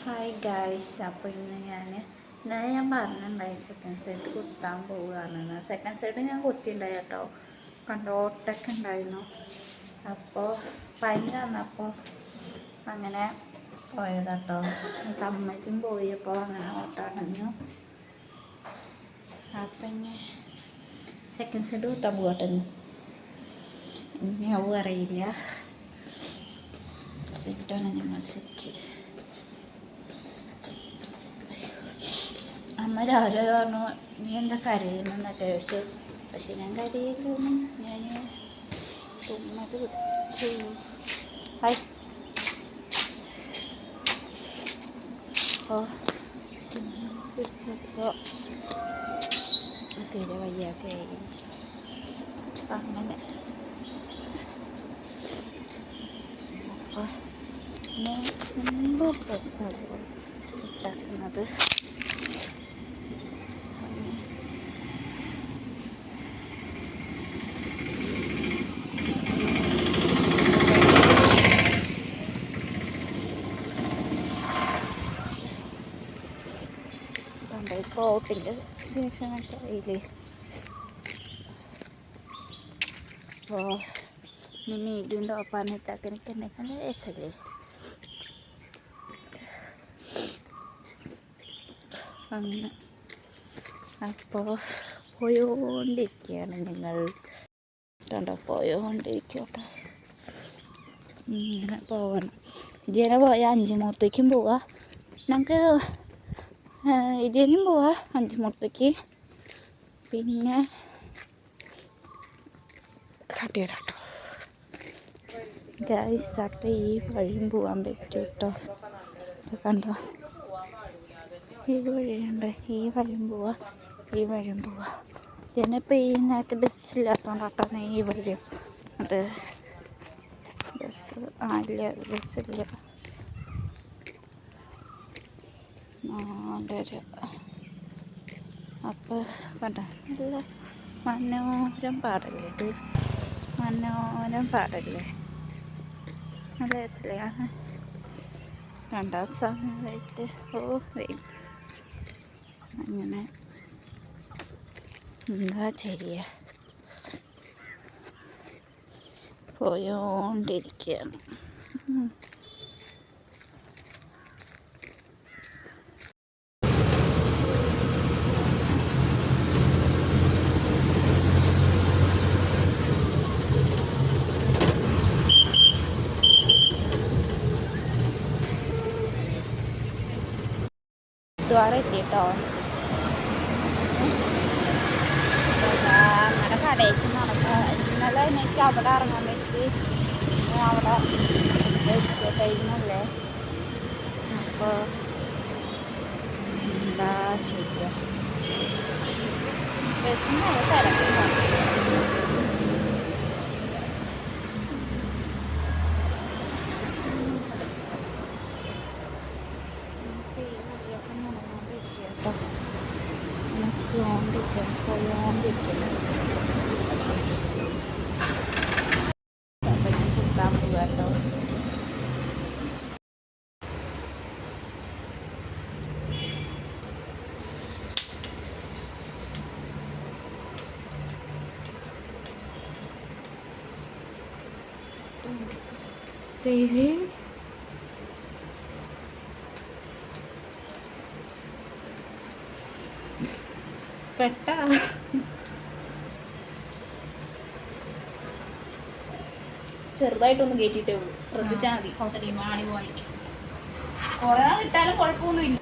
Hi guys. അപ്പോൾ ഇന്നലെ ഞാൻ പറഞ്ഞിട്ടുണ്ടായി സെക്കൻഡ് സൈഡ് കുത്താൻ പോവുകയാണെന്ന്. സെക്കൻഡ് സൈഡ് ഞാൻ കുത്തിയിട്ടുണ്ടായി കേട്ടോ. ഓട്ടൊക്കെ ഉണ്ടായിരുന്നു. അപ്പോൾ പനി വന്നപ്പോൾ അങ്ങനെ പോയതാട്ടോ. അമ്മയ്ക്കും പോയപ്പോൾ അങ്ങനെ ഓട്ടം അടഞ്ഞു. അപ്പം ഇനി സെക്കൻഡ് സൈഡ് കുത്താൻ പോകട്ടെ. ഇനി ആവും അറിയില്ല. സെറ്റാണ് ഞങ്ങൾ സെറ്റ്. അമ്മ രാവിലെ പറഞ്ഞു നീ എന്താ കരയുന്നൊക്കെ ചോദിച്ചു. പക്ഷെ ഞാൻ കരയില്ലൊന്നും. ഞാൻ തുമ്മത് ചെയ്യും. ഹായ്. അപ്പോൾ പിടിച്ചപ്പോൾ തീരെ വയ്യാതെയായി. അങ്ങനെ അപ്പോൾ പിന്നെ സിമ്പിൾ ഡ്രസ്സാണ് ഉണ്ടാക്കുന്നത്. ഇപ്പോൾ ഔട്ടിൻ്റെ സീസണൊക്കെ ആയില്ലേ. അപ്പോൾ ഇനി മീഡിയം ടോപ്പാണ് ഇട്ടൊക്കെ എനിക്കുണ്ടെങ്കിൽ നല്ല രസമല്ലേ. അങ്ങനെ അപ്പോൾ പോയോണ്ടിരിക്കുകയാണ് ഞങ്ങൾ. കണ്ടോ പോയോണ്ടിരിക്കട്ടെ. ഇങ്ങനെ പോകണം. ഇതിനെ പോയാൽ അഞ്ചുമൂത്തേക്കും പോവാം. ഞങ്ങൾക്ക് ഇതിനും പോവാം അഞ്ചുമൂത്തേക്ക്. പിന്നെ കാട്ടിവരാട്ടോ ഗൈസ്. അപ്പം ഈ വഴിയും പോകാൻ പറ്റും കേട്ടോ. കണ്ടോ ഈ വഴിയുണ്ട്. ഈ വഴിയും പോവാം, ഈ വഴിയും പോവാം. ഇതിനിപ്പോൾ ഈ നേരത്തെ ബസ്സില്ലാത്തതുകൊണ്ടാട്ടോ ഈ വഴിയും. അത് ബസ് ഇല്ല, ബസ്സില്ല. 4:30. അപ്പോൾ കണ്ട നല്ല മനോഹരം പാടല്ലേ ഇത്. മനോഹരം പാടല്ലേ. നല്ല രസമാണ്. രണ്ടാം സമയമായിട്ട് അങ്ങനെ എന്താ ചെയ്യുക, പോയോണ്ടിരിക്കുകയാണ്. ദ്വാരം എത്തിയിട്ടോ. അങ്ങനെ കടയിലേക്ക് നടക്കാം. ഇന്നലെ എനിക്ക് അവിടെ ഇറങ്ങാൻ പറ്റി. അവിടെ ബസ് ടൈമല്ലേ. അപ്പോൾ എന്താ ചെയ്യുക, ബസ്സിന് തിരക്കുന്നുണ്ട്. ദേവി പെട്ട ചെറുതായിട്ടൊന്ന് കയറ്റിയിട്ടേ ഉള്ളൂ. ശ്രദ്ധിച്ചാൽ മതി. മാണി പോയിട്ട് കുറെ നാൾ ഇട്ടാലും കുഴപ്പമൊന്നുമില്ല.